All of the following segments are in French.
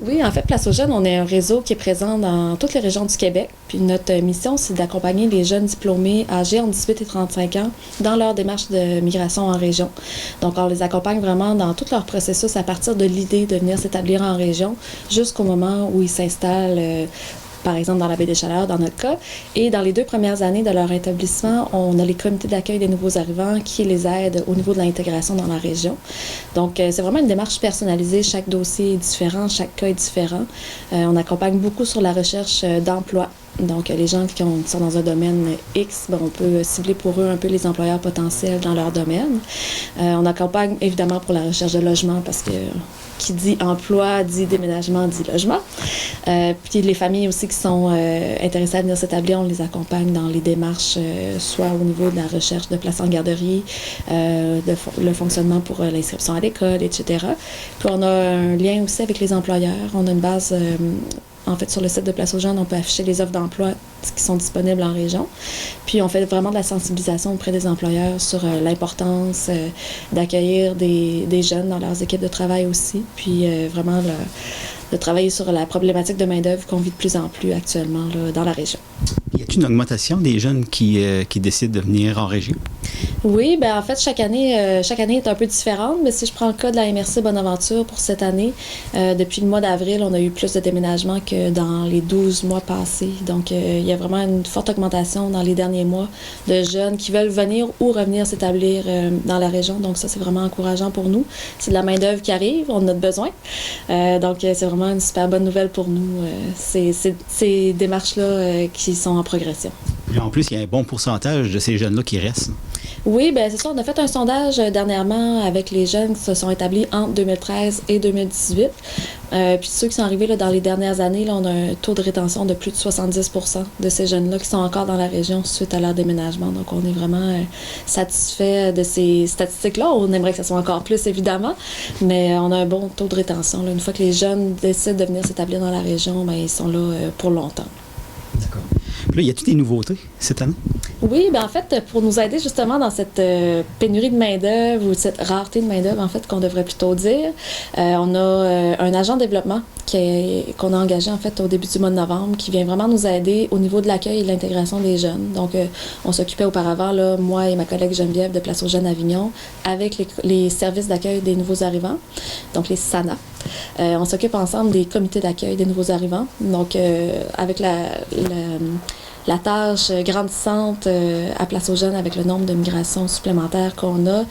Oui, en fait, Place aux jeunes, on est un réseau qui est présent dans toutes les régions du Québec. Puis notre mission, c'est d'accompagner les jeunes diplômés âgés entre 18 et 35 ans dans leur démarche de migration en région. Donc, on les accompagne vraiment dans tout leur processus à partir de l'idée de venir s'établir en région jusqu'au moment où ils s'installent par exemple dans la baie des Chaleurs, dans notre cas. Et dans les 2 premières années de leur établissement, on a les comités d'accueil des nouveaux arrivants qui les aident au niveau de l'intégration dans la région. Donc, c'est vraiment une démarche personnalisée. Chaque dossier est différent, chaque cas est différent. On accompagne beaucoup sur la recherche d'emploi. Donc, les gens qui sont dans un domaine X, on peut cibler pour eux un peu les employeurs potentiels dans leur domaine. On accompagne évidemment pour la recherche de logement parce que qui dit emploi, dit déménagement, dit logement. Puis les familles aussi qui sont intéressées à venir s'établir, on les accompagne dans les démarches, soit au niveau de la recherche de places en garderie, le fonctionnement pour l'inscription à l'école, etc. Puis on a un lien aussi avec les employeurs. On a une base... En fait, sur le site de Place aux jeunes, on peut afficher les offres d'emploi qui sont disponibles en région. Puis, on fait vraiment de la sensibilisation auprès des employeurs sur l'importance d'accueillir des jeunes dans leurs équipes de travail aussi. Puis, vraiment, de travailler sur la problématique de main-d'œuvre qu'on vit de plus en plus actuellement là, dans la région. Y a-t-il une augmentation des jeunes qui décident de venir en région? Oui, en fait, chaque année est un peu différente, mais si je prends le cas de la MRC Bonaventure pour cette année, depuis le mois d'avril, on a eu plus de déménagements que dans les 12 mois passés. Donc, il y a vraiment une forte augmentation dans les derniers mois de jeunes qui veulent venir ou revenir s'établir dans la région. Donc, ça, c'est vraiment encourageant pour nous. C'est de la main-d'œuvre qui arrive, on en a besoin. Donc, c'est vraiment une super bonne nouvelle pour nous, ces démarches-là qui sont en progression. Et en plus, il y a un bon pourcentage de ces jeunes-là qui restent. Oui, c'est ça. On a fait un sondage dernièrement avec les jeunes qui se sont établis entre 2013 et 2018. Puis ceux qui sont arrivés là, dans les dernières années, là, on a un taux de rétention de plus de 70% de ces jeunes-là qui sont encore dans la région suite à leur déménagement. Donc, on est vraiment satisfait de ces statistiques-là. On aimerait que ça soit encore plus, évidemment, mais on a un bon taux de rétention. Là. Une fois que les jeunes décident de venir s'établir dans la région, ils sont là pour longtemps. D'accord. Puis là, y a-t-il des nouveautés cette année? Oui, en fait, pour nous aider justement dans cette pénurie de main-d'œuvre ou cette rareté de main-d'œuvre, en fait, qu'on devrait plutôt dire, on a un agent de développement qu'on a engagé en fait au début du mois de novembre, qui vient vraiment nous aider au niveau de l'accueil et de l'intégration des jeunes. Donc, on s'occupait auparavant, là, moi et ma collègue Geneviève de Place aux jeunes Avignon, avec les services d'accueil des nouveaux arrivants, donc les SANA. On s'occupe ensemble des comités d'accueil des nouveaux arrivants. Donc, avec la tâche grandissante à Place aux jeunes avec le nombre de migrations supplémentaires qu'on a,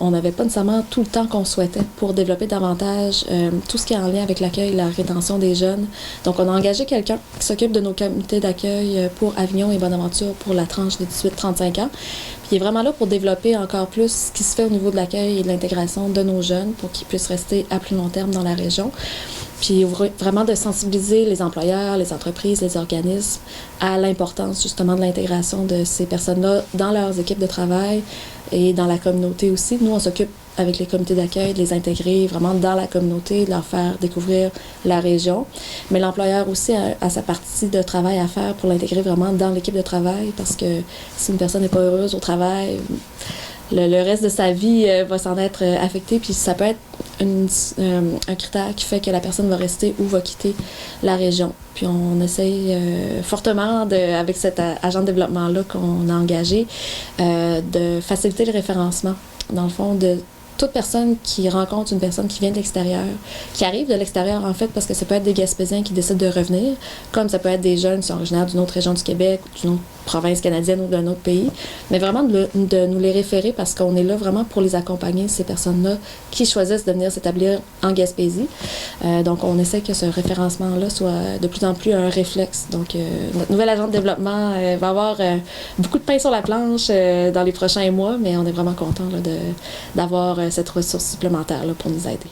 on n'avait pas nécessairement tout le temps qu'on souhaitait pour développer davantage tout ce qui est en lien avec l'accueil et la rétention des jeunes. Donc, on a engagé quelqu'un qui s'occupe de nos comités d'accueil pour Avignon et Bonaventure pour la tranche des 18-35 ans. Puis, il est vraiment là pour développer encore plus ce qui se fait au niveau de l'accueil et de l'intégration de nos jeunes pour qu'ils puissent rester à plus long terme dans la région. Puis vraiment de sensibiliser les employeurs, les entreprises, les organismes à l'importance justement de l'intégration de ces personnes-là dans leurs équipes de travail et dans la communauté aussi. Nous, on s'occupe avec les comités d'accueil de les intégrer vraiment dans la communauté, de leur faire découvrir la région. Mais l'employeur aussi a sa partie de travail à faire pour l'intégrer vraiment dans l'équipe de travail parce que si une personne n'est pas heureuse au travail, le reste de sa vie va s'en être affecté, puis ça peut être un critère qui fait que la personne va rester ou va quitter la région. Puis on essaye fortement, avec cet agent de développement-là qu'on a engagé, de faciliter le référencement. Dans le fond, de toute personne qui rencontre une personne qui vient de l'extérieur, qui arrive de l'extérieur en fait, parce que ça peut être des Gaspésiens qui décident de revenir, comme ça peut être des jeunes qui sont originaires d'une autre région du Québec, ou d'une autre province canadienne ou d'un autre pays, mais vraiment de nous les référer parce qu'on est là vraiment pour les accompagner, ces personnes-là qui choisissent de venir s'établir en Gaspésie. Donc, on essaie que ce référencement-là soit de plus en plus un réflexe. Donc, notre nouvel agent de développement va avoir beaucoup de pain sur la planche dans les prochains mois, mais on est vraiment content d'avoir cette ressource supplémentaire là, pour nous aider.